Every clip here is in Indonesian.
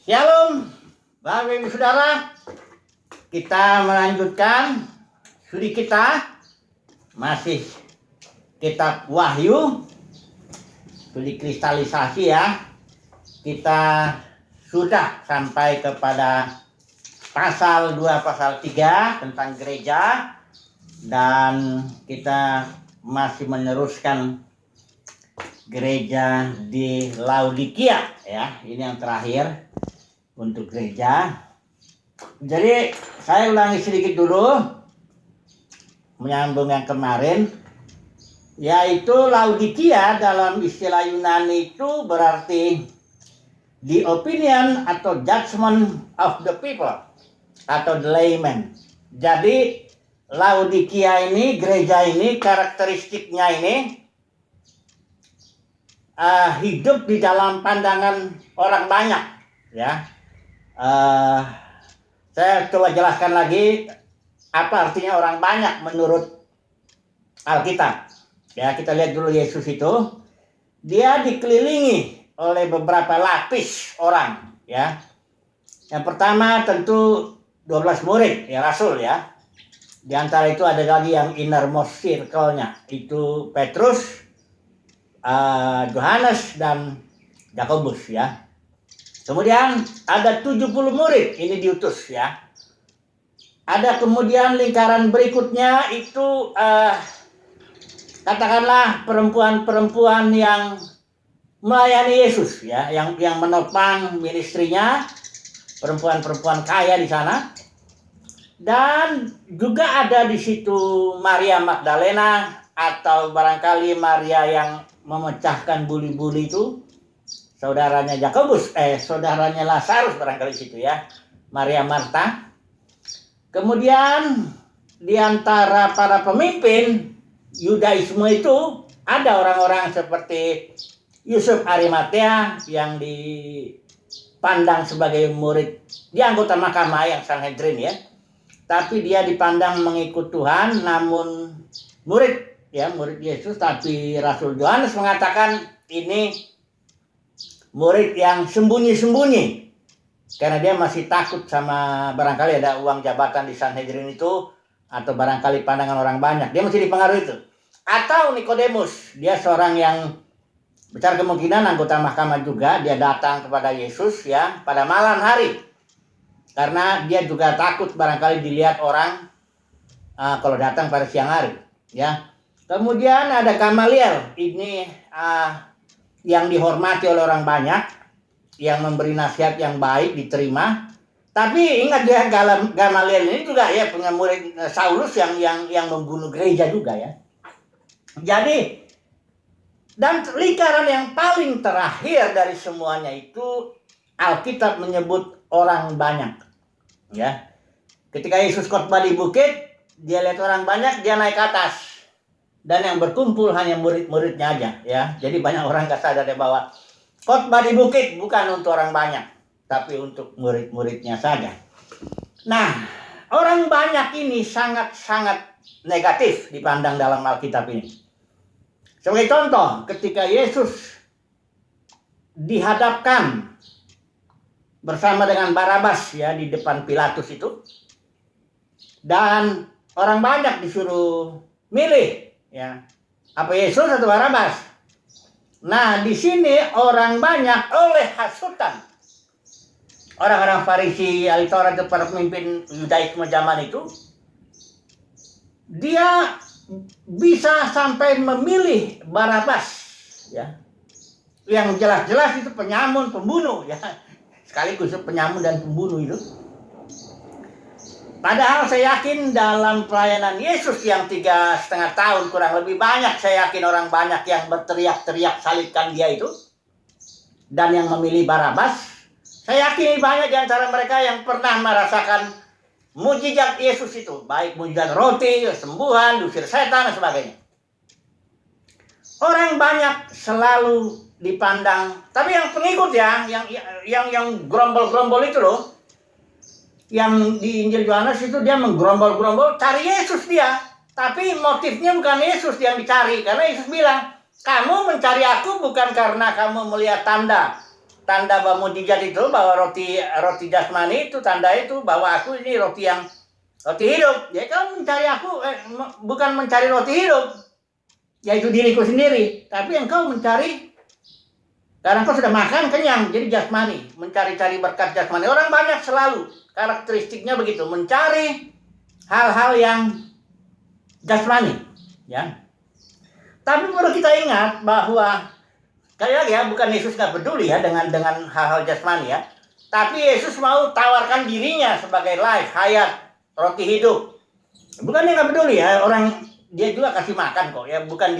Shalom, Bapak Ibu Saudara. Kita melanjutkan studi kita masih kitab Wahyu, studi kristalisasi ya. Kita sudah sampai kepada pasal 2, pasal 3 tentang gereja, dan kita masih meneruskan gereja di Laodikia ya. Ini yang terakhir untuk gereja. Jadi saya ulangi sedikit dulu menyambung yang kemarin, yaitu Laodikia dalam istilah Yunani itu berarti the opinion atau judgment of the people atau the layman. Jadi Laodikia ini, gereja ini, karakteristiknya ini hidup di dalam pandangan orang banyak ya. Saya coba jelaskan lagi apa artinya orang banyak menurut Alkitab. Ya, kita lihat dulu Yesus itu. Dia dikelilingi oleh beberapa lapis orang ya. Yang pertama tentu 12 murid ya, rasul ya. Di antara itu ada lagi yang innermost circle-nya, itu Petrus, Yohanes dan Yakobus ya. Kemudian ada 70 murid, ini diutus ya. Ada kemudian lingkaran berikutnya itu katakanlah perempuan-perempuan yang melayani Yesus ya, yang menopang ministrinya, perempuan-perempuan kaya di sana. Dan juga ada di situ Maria Magdalena, atau barangkali Maria yang memecahkan buli-buli itu, saudaranya Yakobus, saudaranya Lazarus barangkali situ ya, Maria Marta. Kemudian di antara para pemimpin Yudaisme itu ada orang-orang seperti Yusuf Arimatea yang dipandang sebagai murid, dia anggota mahkamah yang Sanhedrin ya, tapi dia dipandang mengikut Tuhan, namun murid Yesus. Tapi Rasul Yohanes mengatakan ini murid yang sembunyi-sembunyi, karena dia masih takut sama barangkali ada uang jabatan di Sanhedrin itu, atau barangkali pandangan orang banyak, dia masih dipengaruhi itu. Atau Nikodemus, dia seorang yang besar kemungkinan anggota mahkamah juga, dia datang kepada Yesus ya pada malam hari, karena dia juga takut barangkali dilihat orang kalau datang pada siang hari ya. Kemudian ada Gamaliel, ini yang dihormati oleh orang banyak, yang memberi nasihat yang baik, diterima. Tapi ingat ya, Gamaliel ini juga ya punya murid Saulus yang membunuh gereja juga ya. Jadi, dan lingkaran yang paling terakhir dari semuanya itu Alkitab menyebut orang banyak ya. Ketika Yesus khotbah di bukit, dia lihat orang banyak, dia naik ke atas. Dan yang berkumpul hanya murid-muridnya aja ya. Jadi banyak orang gak sadar bahwa khotbah di bukit bukan untuk orang banyak, tapi untuk murid-muridnya saja. Nah, orang banyak ini sangat-sangat negatif dipandang dalam Alkitab ini. Sebagai contoh, ketika Yesus dihadapkan bersama dengan Barabas ya di depan Pilatus itu, dan orang banyak disuruh milih ya, apa Yesus atau Barabas. Nah, di sini orang banyak oleh hasutan orang-orang Farisi, ahli Taurat, para pemimpin Yudaisme zaman itu, dia bisa sampai memilih Barabas ya, yang jelas-jelas itu penyamun, pembunuh ya, sekaligus penyamun dan pembunuh itu. Padahal saya yakin dalam pelayanan Yesus yang 3,5 tahun kurang lebih, banyak, saya yakin orang banyak yang berteriak-teriak salibkan dia itu, dan yang memilih Barabas. Saya yakin banyak di antara mereka yang pernah merasakan mujizat Yesus itu, baik mujizat roti, kesembuhan, diusir setan dan sebagainya. Orang banyak selalu dipandang, tapi yang pengikut ya, yang gerombol-gerombol itu loh, yang di Injil Yohanes itu dia menggerombol-gerombol cari Yesus dia. Tapi motifnya bukan Yesus yang dicari. Karena Yesus bilang, kamu mencari aku bukan karena kamu melihat tanda tanda bahwa mujizat itu, bahwa roti jasmani itu tanda itu bahwa aku ini roti hidup. Ya kau mencari aku bukan mencari roti hidup, yaitu diriku sendiri, tapi engkau mencari karena engkau sudah makan kenyang, jadi jasmani, mencari-cari berkat jasmani. Orang banyak selalu karakteristiknya begitu, mencari hal-hal yang jasmani, ya. Tapi perlu kita ingat bahwa sekali lagi ya, bukan Yesus nggak peduli ya dengan hal-hal jasmani ya. Tapi Yesus mau tawarkan dirinya sebagai life, hayat, roti hidup. Bukan dia nggak peduli ya, orang dia juga kasih makan kok ya. Bukan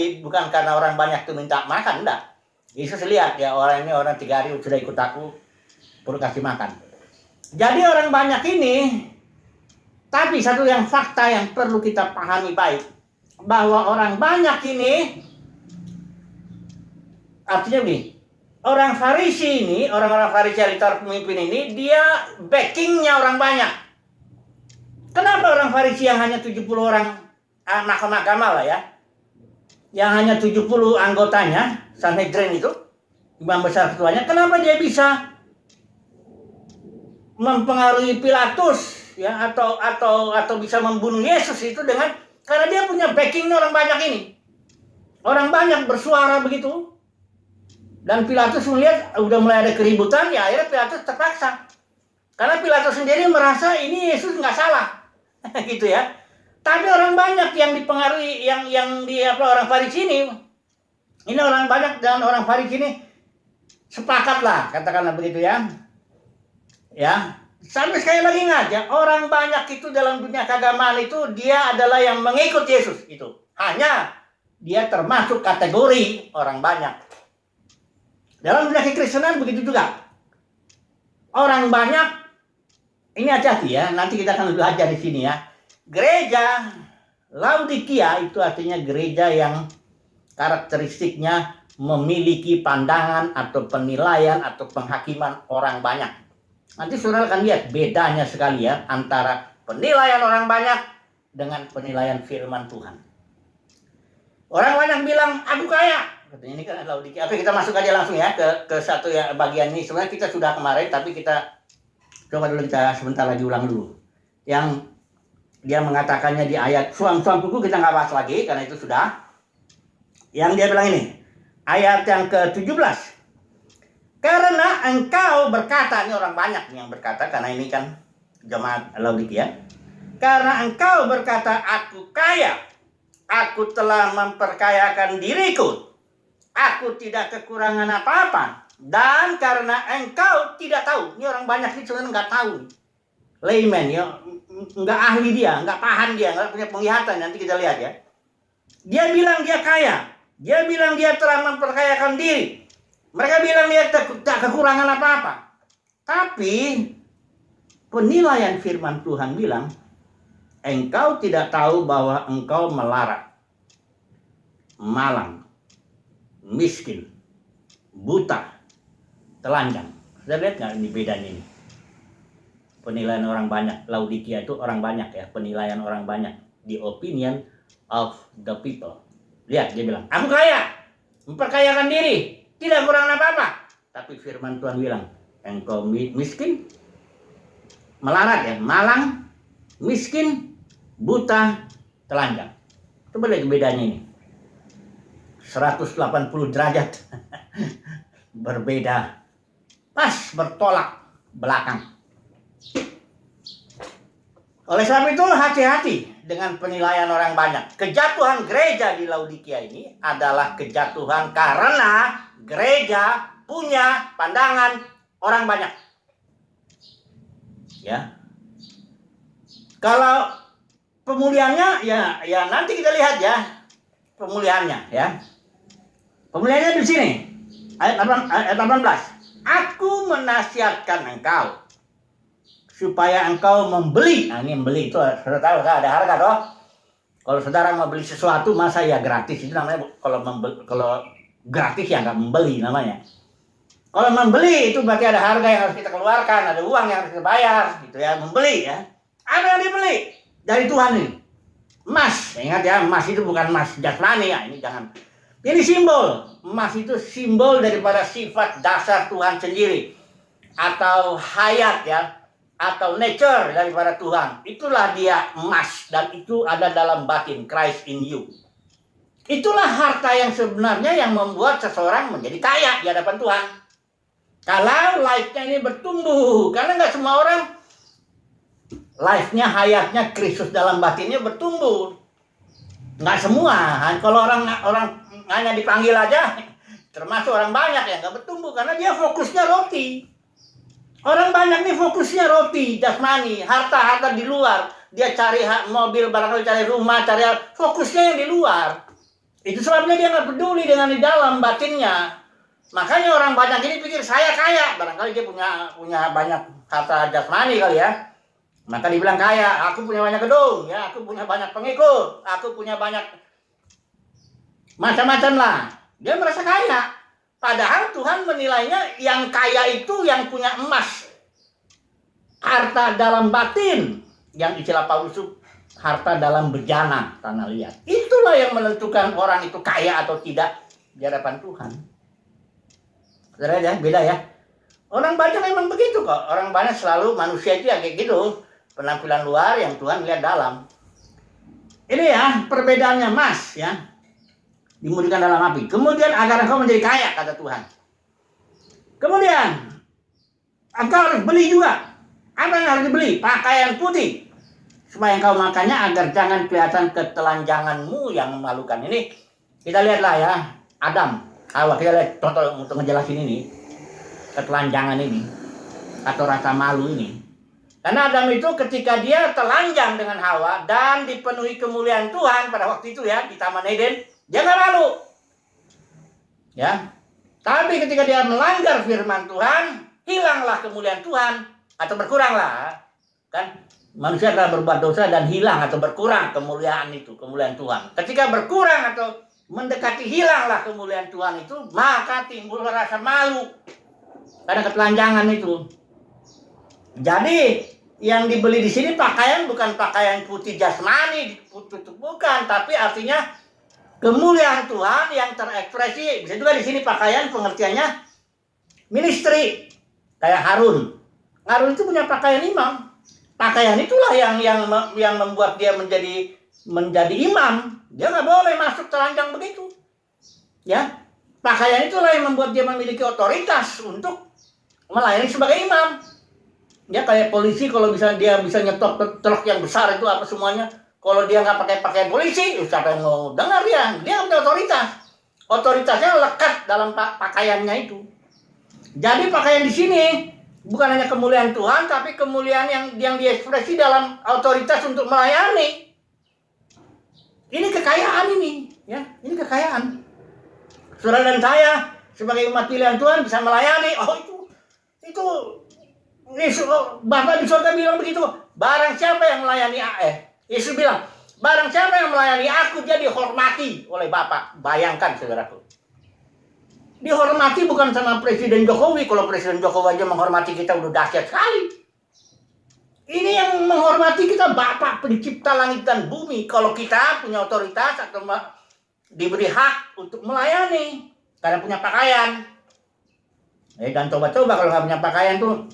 karena orang banyak tuh minta makan, enggak. Yesus lihat ya, orang ini orang 3 hari sudah ikut aku, perlu kasih makan. Jadi orang banyak ini, tapi satu yang fakta yang perlu kita pahami baik, bahwa orang banyak ini artinya begini, orang Farisi ini, orang-orang Farisi yang pemimpin ini, dia backingnya orang banyak. Kenapa orang Farisi yang hanya 70 orang mahkamah lah ya, yang hanya 70 anggotanya, Sanhedrin itu, imam besar ketuanya, kenapa dia bisa mempengaruhi Pilatus ya, atau bisa membunuh Yesus itu karena dia punya backingnya orang banyak ini. Orang banyak bersuara begitu. Dan Pilatus melihat udah mulai ada keributan, ya akhirnya Pilatus terpaksa. Karena Pilatus sendiri merasa ini Yesus nggak salah. Gitu ya. Tapi orang banyak yang dipengaruhi, orang Farisi ini. Ini orang banyak dan orang Farisi ini sepakat lah, katakanlah begitu ya. Ya. Sampai sekali lagi ingat ya, orang banyak itu dalam dunia keagamaan itu dia adalah yang mengikut Yesus itu. Hanya dia termasuk kategori orang banyak. Dalam dunia kekristenan begitu juga. Orang banyak, ini hati-hati ya, nanti kita akan belajar di sini ya. Gereja Laodikia itu artinya gereja yang karakteristiknya memiliki pandangan atau penilaian atau penghakiman orang banyak. Nanti saudara akan lihat bedanya sekali ya antara penilaian orang banyak dengan penilaian firman Tuhan. Orang banyak bilang, aku kaya. Katanya ini kan Laodikia. Oke, kita masuk aja langsung ya ke satu ya bagian ini. Sebenarnya kita sudah kemarin, tapi kita coba dulu, kita sebentar lagi ulang dulu. Yang dia mengatakannya di ayat suam-suam kuku kita nggak bahas lagi karena itu sudah. Yang dia bilang ini, ayat yang ke-17. Karena engkau berkata, ini orang banyak yang berkata, karena ini kan jemaat Laodikia. Karena engkau berkata, aku kaya, aku telah memperkayakan diriku, aku tidak kekurangan apa-apa. Dan karena engkau tidak tahu, ini orang banyak ini sebenarnya nggak tahu. Layman ya, nggak ahli dia, nggak paham dia, nggak punya penglihatan. Nanti kita lihat ya. Dia bilang dia kaya, dia bilang dia telah memperkayakan diri. Mereka bilang dia tak kekurangan apa-apa. Tapi penilaian firman Tuhan bilang, engkau tidak tahu bahwa engkau melarat, malang, miskin, buta, telanjang. Sudah lihat nggak ini bedanya ini? Penilaian orang banyak. Laodikia itu orang banyak ya. Penilaian orang banyak. The opinion of the people. Lihat dia bilang, aku kaya, memperkayakan diri, tidak kurang apa-apa. Tapi firman Tuhan bilang, engkau miskin, melarat ya, malang, miskin, buta, telanjang. Coba lihat bedanya ini. 180 derajat berbeda, pas bertolak belakang. Oleh sebab itu hati-hati dengan penilaian orang banyak. Kejatuhan gereja di Laodikia ini adalah kejatuhan karena gereja punya pandangan orang banyak. Ya. Kalau pemulihannya ya nanti kita lihat ya pemulihannya ya. Pemulihannya di sini ayat 18. Aku menasihatkan engkau supaya engkau membeli. Nah, ini membeli itu saudara tahu ada harga toh. Kalau saudara mau beli sesuatu masa ya gratis, itu namanya kalau gratis ya nggak membeli namanya. Kalau membeli itu berarti ada harga yang harus kita keluarkan, ada uang yang harus kita bayar, gitu ya, membeli ya. Apa yang dibeli? Dari Tuhan ini. Emas, ingat ya, emas itu bukan emas jasmani ya, ini jangan Ini simbol. Emas itu simbol daripada sifat dasar Tuhan sendiri. Atau hayat ya. Atau nature daripada Tuhan. Itulah dia emas. Dan itu ada dalam batin. Christ in you. Itulah harta yang sebenarnya yang membuat seseorang menjadi kaya di hadapan Tuhan. Kalau life-nya ini bertumbuh. Karena nggak semua orang life-nya, hayatnya, Kristus dalam batinnya bertumbuh. Nggak semua. Kalau orang hanya dipanggil aja, termasuk orang banyak yang nggak bertumbuh. Karena dia fokusnya roti. Orang banyak nih fokusnya roti, jasmani, harta-harta di luar. Dia cari mobil, barangkali cari rumah, cari fokusnya yang di luar. Itu sebabnya dia nggak peduli dengan di dalam batinnya. Makanya orang banyak ini pikir saya kaya. Barangkali dia punya banyak harta jasmani kali ya. Maka dibilang kaya, aku punya banyak gedung, ya, aku punya banyak pengikut, aku punya banyak macam-macam lah. Dia merasa kaya. Padahal Tuhan menilainya yang kaya itu yang punya emas. Harta dalam batin. Yang istilah Paulus itu harta dalam bejana, tanah liat. Itulah yang menentukan orang itu kaya atau tidak di hadapan Tuhan. Saudara ya, beda ya. Orang banyak memang begitu kok. Orang banyak selalu manusia itu ya kayak gitu. Penampilan luar yang Tuhan lihat dalam. Ini ya perbedaannya emas ya. Dimurnikan dalam api. Kemudian agar engkau menjadi kaya, kata Tuhan. Kemudian engkau harus beli juga. Apa yang harus dibeli? Pakaian putih. Supaya engkau makannya agar jangan kelihatan ketelanjanganmu yang memalukan. Ini kita lihatlah ya. Adam, Hawa, kita lihat contoh untuk ngejelasin ini. Ketelanjangan ini. Atau rasa malu ini. Karena Adam itu ketika dia telanjang dengan Hawa dan dipenuhi kemuliaan Tuhan pada waktu itu ya di Taman Eden, dia nggak malu. Ya. Tapi ketika dia melanggar firman Tuhan, hilanglah kemuliaan Tuhan atau berkuranglah. Kan manusia telah berbuat dosa dan hilang atau berkurang kemuliaan itu, kemuliaan Tuhan. Ketika berkurang atau mendekati hilanglah kemuliaan Tuhan itu, maka timbul rasa malu. Karena ketelanjangan itu. Jadi yang dibeli di sini pakaian bukan pakaian putih jasmani, bukan, tapi artinya kemuliaan Tuhan yang terekspresi. Bisa juga di sini pakaian pengertiannya ministry, kayak Harun. Harun itu punya pakaian imam. Pakaian itulah yang membuat dia menjadi imam. Dia nggak boleh masuk telanjang begitu. Ya, pakaian itulah yang membuat dia memiliki otoritas untuk melayani sebagai imam. Ya kayak polisi kalau dia bisa nyetok truk yang besar itu apa semuanya. Kalau dia nggak pakai pakaian polisi, siapa yang mau dengar dia? Dia punya otoritas. Otoritasnya lekat dalam pakaiannya itu. Jadi pakaian di sini bukan hanya kemuliaan Tuhan, tapi kemuliaan yang diekspresi dalam otoritas untuk melayani. Ini kekayaan ini, ya, ini kekayaan. Saudara dan saya sebagai umat pilihan Tuhan bisa melayani. Itu Bapak di surga bilang begitu. Barang siapa yang melayani Yesus bilang, barang siapa yang melayani aku dia dihormati oleh Bapa. Bayangkan saudaraku. Dihormati bukan sama Presiden Jokowi. Kalau Presiden Jokowi aja menghormati kita udah dahsyat sekali. Ini yang menghormati kita Bapa pencipta langit dan bumi. Kalau kita punya otoritas atau diberi hak untuk melayani karena punya pakaian. Dan coba-coba kalau nggak punya pakaian tuh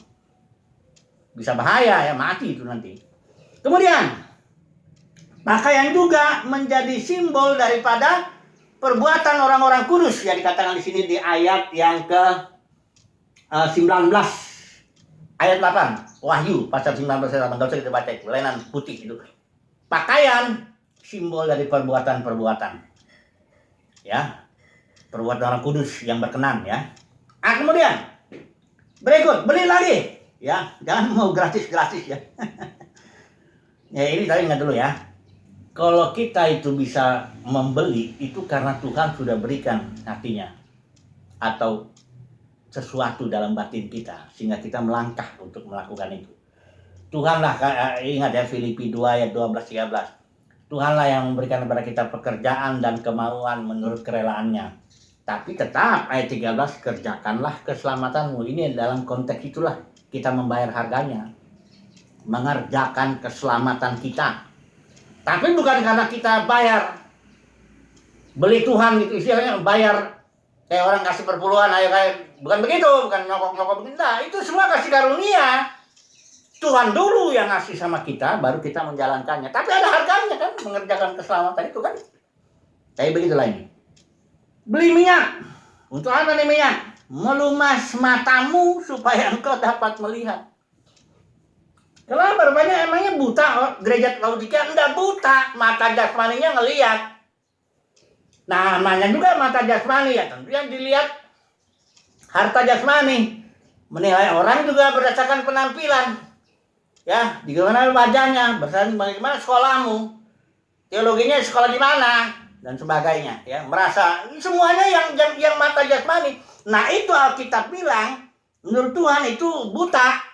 bisa bahaya ya, mati itu nanti. Kemudian pakaian juga menjadi simbol daripada perbuatan orang-orang kudus yang dikatakan di sini di ayat yang ke 19 ayat 8 Wahyu pasal 19 ayat 8. Enggak usah kita baca itu, lenan putih itu. Pakaian simbol dari perbuatan-perbuatan. Ya. Perbuatan orang kudus yang berkenan ya. Kemudian berikut beli lagi. Ya, jangan mau gratis-gratis ya. Ya ini tadi ingat dulu ya. Kalau kita itu bisa membeli itu karena Tuhan sudah berikan hatinya atau sesuatu dalam batin kita sehingga kita melangkah untuk melakukan itu. Tuhanlah, ingat ya Filipi 2 ayat 12-13. Tuhanlah yang memberikan kepada kita pekerjaan dan kemauan menurut kerelaannya. Tapi tetap ayat 13, kerjakanlah keselamatanmu. Ini dalam konteks itulah kita membayar harganya. Mengerjakan keselamatan kita. Tapi bukan karena kita bayar beli Tuhan gitu, istilahnya bayar kayak orang kasih perpuluhan, ayo kayak bukan begitu, bukan nyokok-nyokok begitu. Nah, itu semua kasih karunia. Tuhan dulu yang ngasih sama kita, baru kita menjalankannya. Tapi ada harganya kan, mengerjakan keselamatan itu kan. Kayak begitulah ini. Beli minyak. Untuk apa nih minyak? Melumas matamu supaya engkau dapat melihat. Kenapa? Rupanya emangnya buta gereja Laodikia? Enggak buta, mata jasmaninya ngelihat. Nah, namanya juga mata jasmani ya, tentu yang dilihat harta jasmani. Menilai orang juga berdasarkan penampilan. Ya, bagaimana wajahnya, berdasarkan bagaimana sekolahmu, teologinya sekolah di mana, dan sebagainya. Ya, merasa semuanya yang mata jasmani. Nah, itu Alkitab bilang, menurut Tuhan itu buta.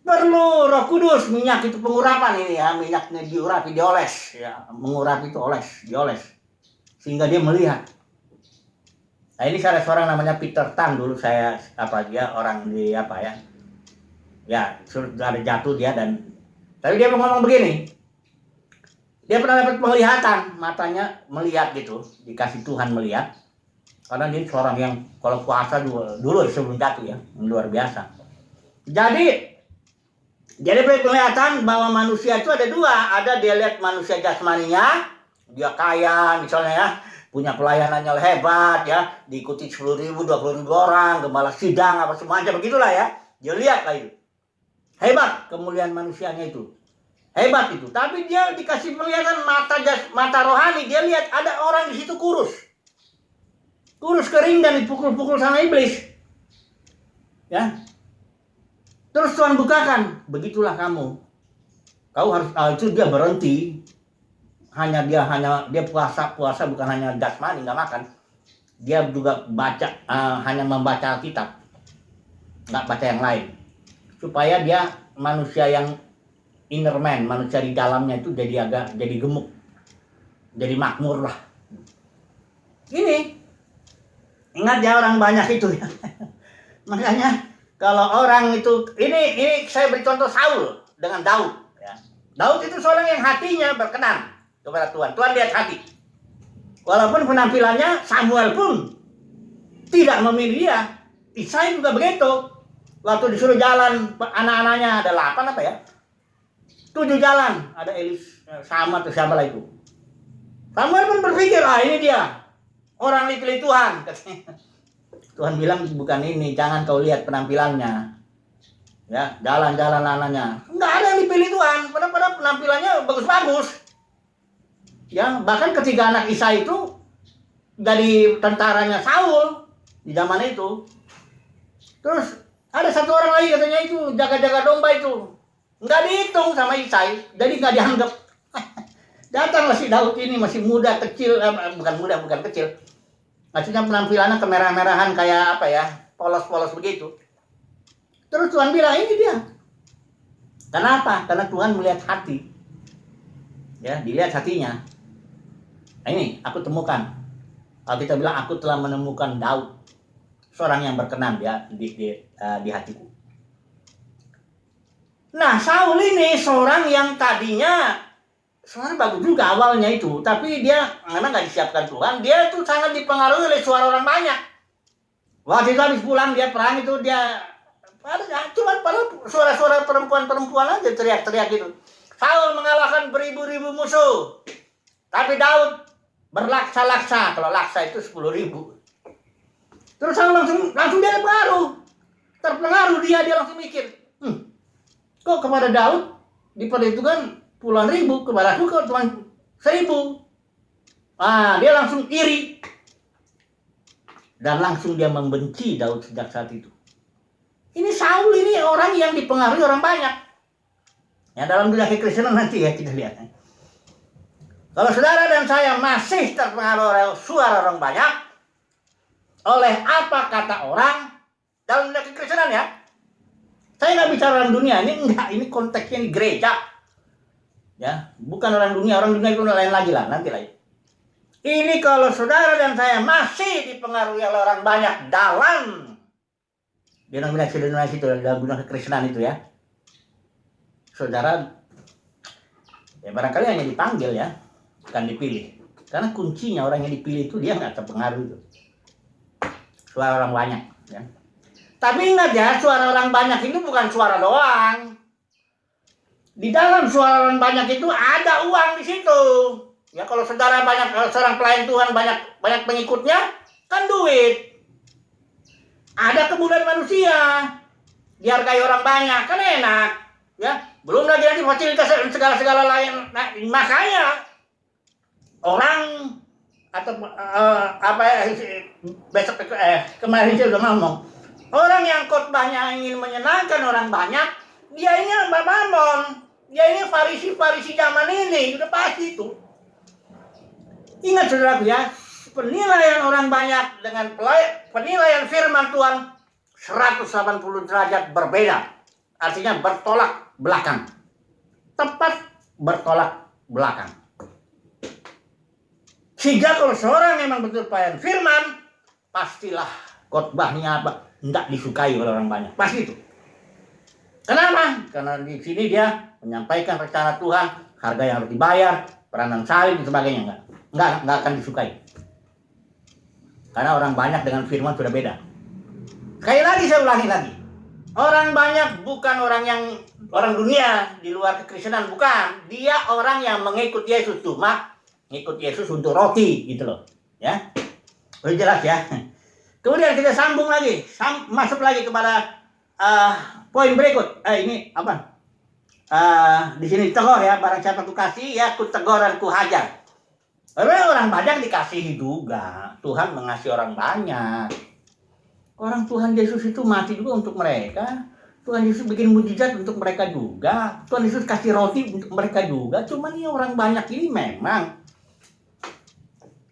Perlu Roh Kudus, minyak itu pengurapan ini ya, minyaknya diurapi, dioles ya, mengurapi itu dioles sehingga dia melihat. Nah, ini ada seorang namanya Peter Tan, dulu dia orang di sudah ada jatuh dia, dan tapi dia ngomong begini, dia pernah dapat penglihatan, matanya melihat gitu, dikasih Tuhan melihat, karena dia seorang yang kalau puasa dulu sebelum jatuh ya, luar biasa. Jadi penglihatan bahwa manusia itu ada dua. Ada dia lihat manusia jasmaninya, dia kaya misalnya ya, punya pelayanan yang hebat ya, diikuti 10.000, 20.000 orang, gembala sidang apa semuanya begitulah ya. Dia lihat lah itu. Hebat kemuliaan manusianya itu. Hebat itu. Tapi dia dikasih penglihatan mata rohani, dia lihat ada orang di situ kurus. Kurus kering dan dipukul-pukul sama iblis. Ya. Terus Tuhan bukakan, begitulah kamu. Kau harus itu dia berhenti. Dia puasa bukan hanya jasmani enggak makan. Dia juga baca hanya membaca Alkitab. Enggak baca yang lain. Supaya dia manusia yang inner man, manusia di dalamnya itu jadi gemuk. Jadi makmur lah. Ini ingat ya, orang banyak itu ya. Makanya kalau orang itu, ini saya beri contoh Saul dengan Daud. Ya. Daud itu seorang yang hatinya berkenan kepada Tuhan. Tuhan lihat hati. Walaupun penampilannya Samuel pun tidak memilih dia. Isai juga begitu. Waktu disuruh jalan anak-anaknya ada 7 jalan. Ada Elis sama atau siapa lah itu. Samuel pun berpikir, ini dia orang dipilih Tuhan. Tuhan bilang bukan ini, jangan kau lihat penampilannya. Ya, jalan-jalan anaknya. Enggak ada yang dipilih Tuhan, padahal penampilannya bagus-bagus. Ya, bahkan ketiga anak Isa itu jadi tentaranya Saul di zaman itu. Terus ada satu orang lagi katanya itu jaga-jaga domba itu. Enggak dihitung sama Isai, jadi enggak dianggap. Datanglah si Daud ini masih muda, kecil, bukan kecil. Maksudnya penampilannya kemerah-merahan kayak polos-polos begitu. Terus Tuhan bilang, ini dia. Kenapa? Karena Tuhan melihat hati. Ya, dilihat hatinya. Nah, ini aku temukan. Kalau kita bilang aku telah menemukan Daud, seorang yang berkenan di hatiku. Nah, Saul ini seorang yang tadinya sebenarnya bagus juga awalnya itu, tapi dia memang nggak disiapkan Tuhan. Dia tuh sangat dipengaruhi oleh suara orang banyak. Waktu itu habis pulang dia perang itu, dia cuma pada suara-suara perempuan aja teriak-teriak gitu. Saul mengalahkan beribu-ribu musuh, tapi Daud berlaksa-laksa. Kalau laksa itu 10.000. Terus Saul langsung dia terpengaruh dia langsung mikir, kok kepada Daud diperhitungkan puluhan ribu, kepada aku kok cuma 1.000. Dia langsung iri. Dan langsung dia membenci Daud sejak saat itu. Ini Saul ini orang yang dipengaruhi orang banyak. Ya, dalam dunia kekristenan nanti ya kita lihat. Kalau saudara dan saya masih terpengaruh oleh suara orang banyak, oleh apa kata orang, dalam dunia kekristenan ya. Saya nggak bicara orang dunia, ini konteksnya di gereja. Ya, bukan orang dunia itu lain lagi lah, nanti lagi. Ini kalau saudara dan saya masih dipengaruhi oleh orang banyak dalam denominasi itu, dalam dunia kekristenan itu ya, saudara ya barangkali hanya dipanggil ya, bukan dipilih. Karena kuncinya orang yang dipilih itu dia nggak terpengaruh itu. Suara orang banyak. Ya. Tapi ingat ya, suara orang banyak itu bukan suara doang. Di dalam suara orang banyak itu ada uang di situ. Ya kalau saudara banyak, seorang pelayan Tuhan banyak pengikutnya, kan duit. Ada kemudahan manusia, dihargai orang banyak, kan enak. Ya, belum lagi nanti fasilitas segala lain. Nah, makanya orang atau besok kemarin saya udah ngomong, orang yang khotbahnya ingin menyenangkan orang banyak, dia ini mamon, dia ini farisi zaman ini, udah pasti itu. Ingat saudara ya, penilaian orang banyak dengan penilaian firman Tuhan 180 derajat berbeda. Artinya bertolak belakang. Tepat bertolak belakang. Sehingga kalau seorang memang betul pelayan firman, pastilah khotbahnya apa enggak disukai oleh orang banyak. Pasti itu. Kenapa? Karena di sini dia menyampaikan rencana Tuhan, harga yang harus dibayar, peranan salib dan sebagainya enggak akan disukai. Karena orang banyak dengan firman sudah beda. Sekali lagi saya ulangi lagi. Orang banyak bukan orang dunia di luar kekristenan, bukan. Dia orang yang mengikut Yesus, cuma ngikut Yesus untuk roti gitu loh. Ya. Udah jelas ya. Kemudian kita sambung lagi, masuk lagi kepada poin berikut. Ini apa? Di sini tegur ya, barang siapa ku kasih ya ku tegur dan ku hajar. Orang banyak dikasihi juga. Tuhan mengasihi orang banyak. Orang Tuhan Yesus itu mati juga untuk mereka. Tuhan Yesus bikin mujizat untuk mereka juga. Tuhan Yesus kasih roti untuk mereka juga. Cuman ini orang banyak ini memang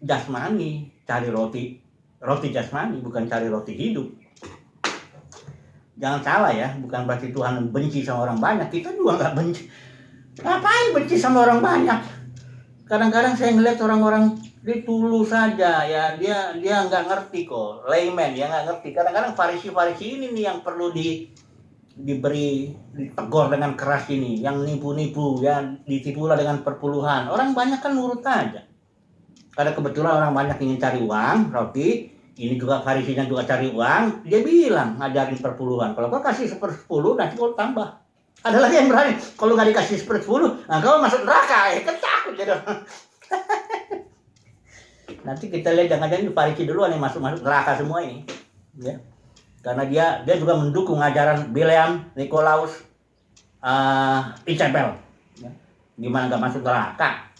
jasmani, cari roti jasmani, bukan cari roti hidup. Jangan salah ya, bukan berarti Tuhan benci sama orang banyak. Kita juga nggak benci. Ngapain benci sama orang banyak? Kadang-kadang saya ngeliat orang-orang dia tulus saja ya, dia nggak ngerti kok, layman ya nggak ngerti. Kadang-kadang farisi ini nih yang perlu ditegur dengan keras ini, yang nipu-nipu ya, ditipulah dengan perpuluhan. Orang banyak kan nurut aja. Karena kebetulan orang banyak ingin cari uang, roti, ini juga farisinya juga cari uang, dia bilang ngajarin perpuluhan. Kalau kau kasih 1/10 nanti kau tambah. Ada lagi yang berani, kalau nggak dikasih 1/10, nah kau masuk neraka ya, kan takut ya dong. Nanti kita lihat jangan-jangan Farisi duluan yang masuk neraka semua ini, ya. Karena dia juga mendukung ajaran Bileam, Nikolaus, Isabel. Ya. Gimana nggak masuk neraka?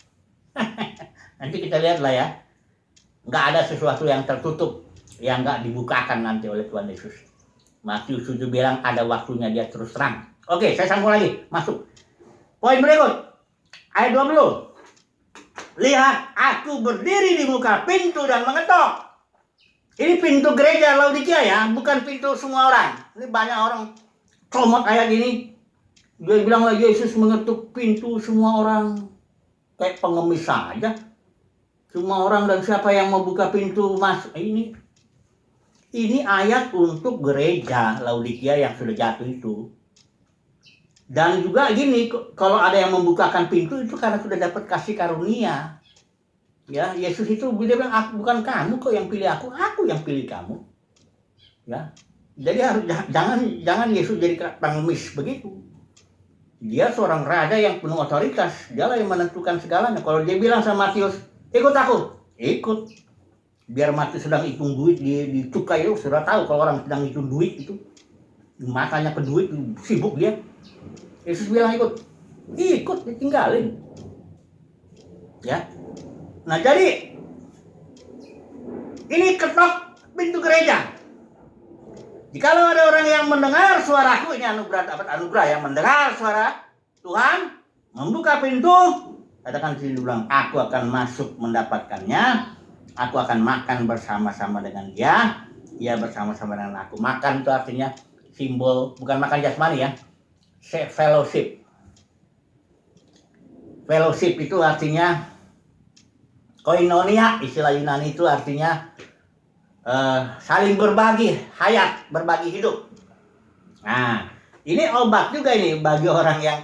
Nanti kita lihat lah ya. Nggak ada sesuatu yang tertutup yang nggak dibukakan nanti oleh Tuhan Yesus. Matius 7 bilang ada waktunya dia terus terang. Oke, saya sambung lagi, masuk. Poin berikut, ayat 20. Lihat, aku berdiri di muka pintu dan mengetok. Ini pintu gereja Laodikia ya, bukan pintu semua orang. Ini banyak orang comot ayat ini. Dia bilang lagi Yesus mengetuk pintu semua orang. Kayak pengemis saja. Semua orang dan siapa yang mau buka pintu masuk. Ini ayat untuk gereja Laodikia yang sudah jatuh itu. Dan juga gini, kalau ada yang membukakan pintu itu karena sudah dapat kasih karunia. Ya, Yesus itu dia bilang, aku bukan kamu kok yang pilih aku yang pilih kamu. Ya. Jadi harus jangan Yesus jadi pengemis begitu. Dia seorang raja yang penuh otoritas, dialah yang menentukan segalanya. Kalau dia bilang sama Matius, ikut aku, ikut. Biar Matius sedang hitung duit di cukai, sudah tahu kalau orang sedang hitung duit itu. Matanya ke duit, sibuk dia. Yesus bilang ikut, ditinggalin. Ya. Nah jadi ini ketok pintu gereja. Jikalau ada orang yang mendengar suaraku, ini dapat anugerah yang mendengar suara Tuhan, membuka pintu, katakan sini bilang, aku akan masuk mendapatkannya, aku akan makan bersama-sama dengan dia bersama-sama dengan aku. Makan itu artinya simbol, bukan makan jasmani ya, fellowship. Fellowship itu artinya koinonia, istilah Yunani itu artinya saling berbagi hayat, berbagi hidup. Nah, ini obat juga ini bagi orang yang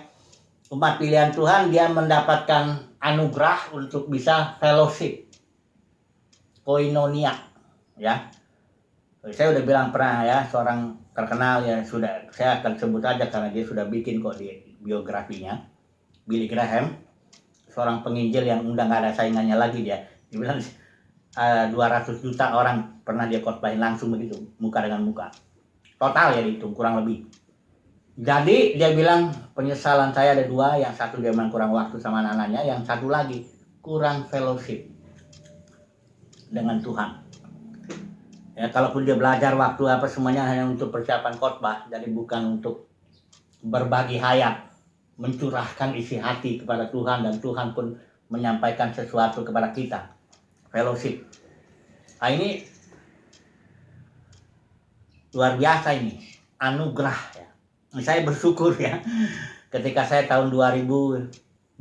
umat pilihan Tuhan, dia mendapatkan anugerah untuk bisa fellowship. koinonia, ya. Saya udah bilang pernah ya, seorang terkenal ya, sudah saya akan sebut aja karena dia sudah bikin kok di biografinya, Billy Graham, seorang penginjil yang udah nggak ada saingannya lagi dia. Dia bilang 200 juta orang pernah dia khotbahin langsung begitu, muka dengan muka. Total ya dihitung kurang lebih. Jadi dia bilang penyesalan saya ada dua, yang satu dia memang kurang waktu sama anak-anaknya, yang satu lagi kurang fellowship dengan Tuhan. Ya, kalaupun dia belajar waktu apa semuanya hanya untuk persiapan khotbah, jadi bukan untuk berbagi hayat, mencurahkan isi hati kepada Tuhan, dan Tuhan pun menyampaikan sesuatu kepada kita. Fellowship. Nah, ini luar biasa ini, anugerah ya. Saya bersyukur ya, ketika saya tahun 2000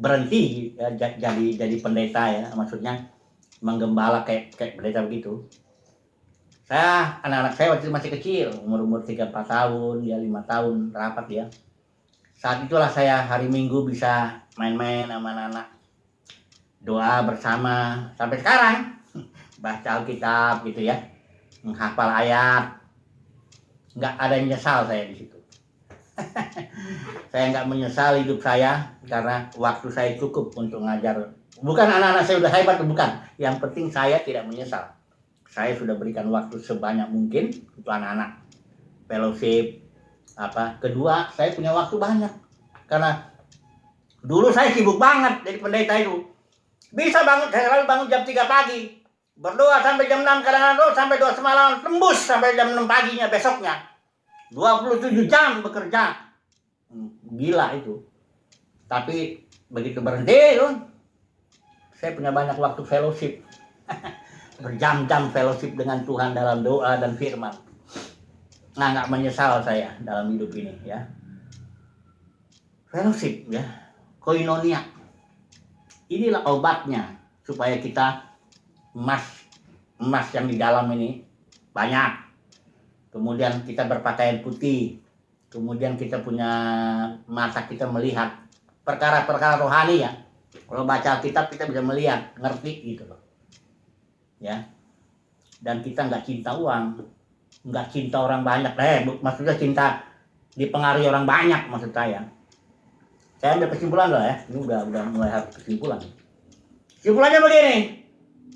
berhenti ya, jadi pendeta ya, maksudnya menggembala kayak pendeta begitu. Anak-anak saya waktu itu masih kecil, umur 3-4 tahun, dia 5 tahun, rapat ya. Saat itulah saya hari Minggu bisa main-main sama anak-anak, doa bersama sampai sekarang, baca Alkitab gitu ya, menghafal ayat. Nggak ada yang menyesal saya di situ. Saya nggak menyesal hidup saya karena waktu saya cukup untuk ngajar. Bukan anak-anak saya udah hebat, bukan. Yang penting saya tidak menyesal. Saya sudah berikan waktu sebanyak mungkin untuk anak-anak, fellowship, apa. Kedua, saya punya waktu banyak karena dulu saya sibuk banget jadi pendeta itu. Bisa bangun, saya selalu bangun jam 3 pagi, berdoa sampai jam 6, kadang-kadang sampai 2 semalam, tembus sampai jam 6 paginya besoknya. 27 jam bekerja. Gila itu. Tapi begitu berhenti itu, saya punya banyak waktu fellowship. Berjam-jam fellowship dengan Tuhan dalam doa dan firman. Nah, nggak menyesal saya dalam hidup ini ya. Fellowship ya, koinonia. Inilah obatnya supaya kita emas yang di dalam ini banyak. Kemudian kita berpakaian putih. Kemudian kita punya mata, kita melihat perkara-perkara rohani ya. Kalau baca Alkitab kita bisa melihat, ngerti gitu loh. Ya, dan kita nggak cinta uang, nggak cinta orang banyak, maksudnya cinta dipengaruhi orang banyak maksud saya. Saya ambil kesimpulan loh ya, ini udah mulai harus kesimpulan. Kesimpulannya begini,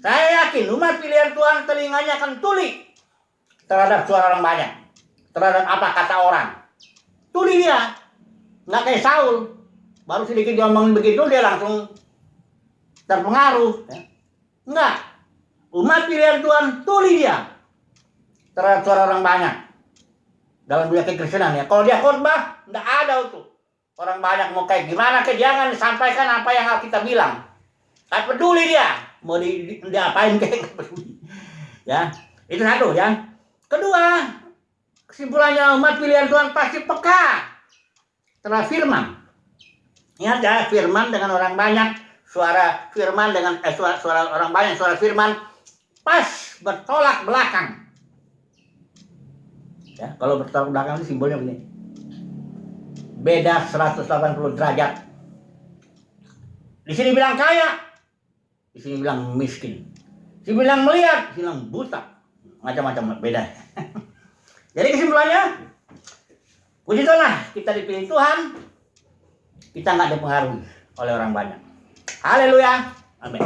saya yakin umat pilihan Tuhan telinganya akan tuli terhadap suara orang banyak, terhadap apa kata orang. Tuli dia, nggak kayak Saul, baru sedikit diomongin begitu dia langsung terpengaruh. Ya. Enggak. Umat pilihan Tuhan tuli dia terhadap suara orang banyak dalam dunia kekristenan ya. Kalau dia khotbah nggak ada itu orang banyak mau kayak gimana, jangan disampaikan apa yang kita bilang. Tak peduli dia mau diapain kayak peduli. Ya, itu satu ya. Kedua, kesimpulannya umat pilihan Tuhan pasti peka terhadap firman. Ingat ya, firman dengan orang banyak, suara firman dengan suara orang banyak, suara firman pas bertolak belakang. Ya, kalau bertolak belakang itu simbolnya begini. Beda 180 derajat. Di sini bilang kaya, di sini bilang miskin. Di sini bilang melihat, di sini bilang buta. Macam-macam beda. Jadi kesimpulannya, puji Tuhan, kita dipilih Tuhan, kita nggak dipengaruhi oleh orang banyak. Haleluya. Amin.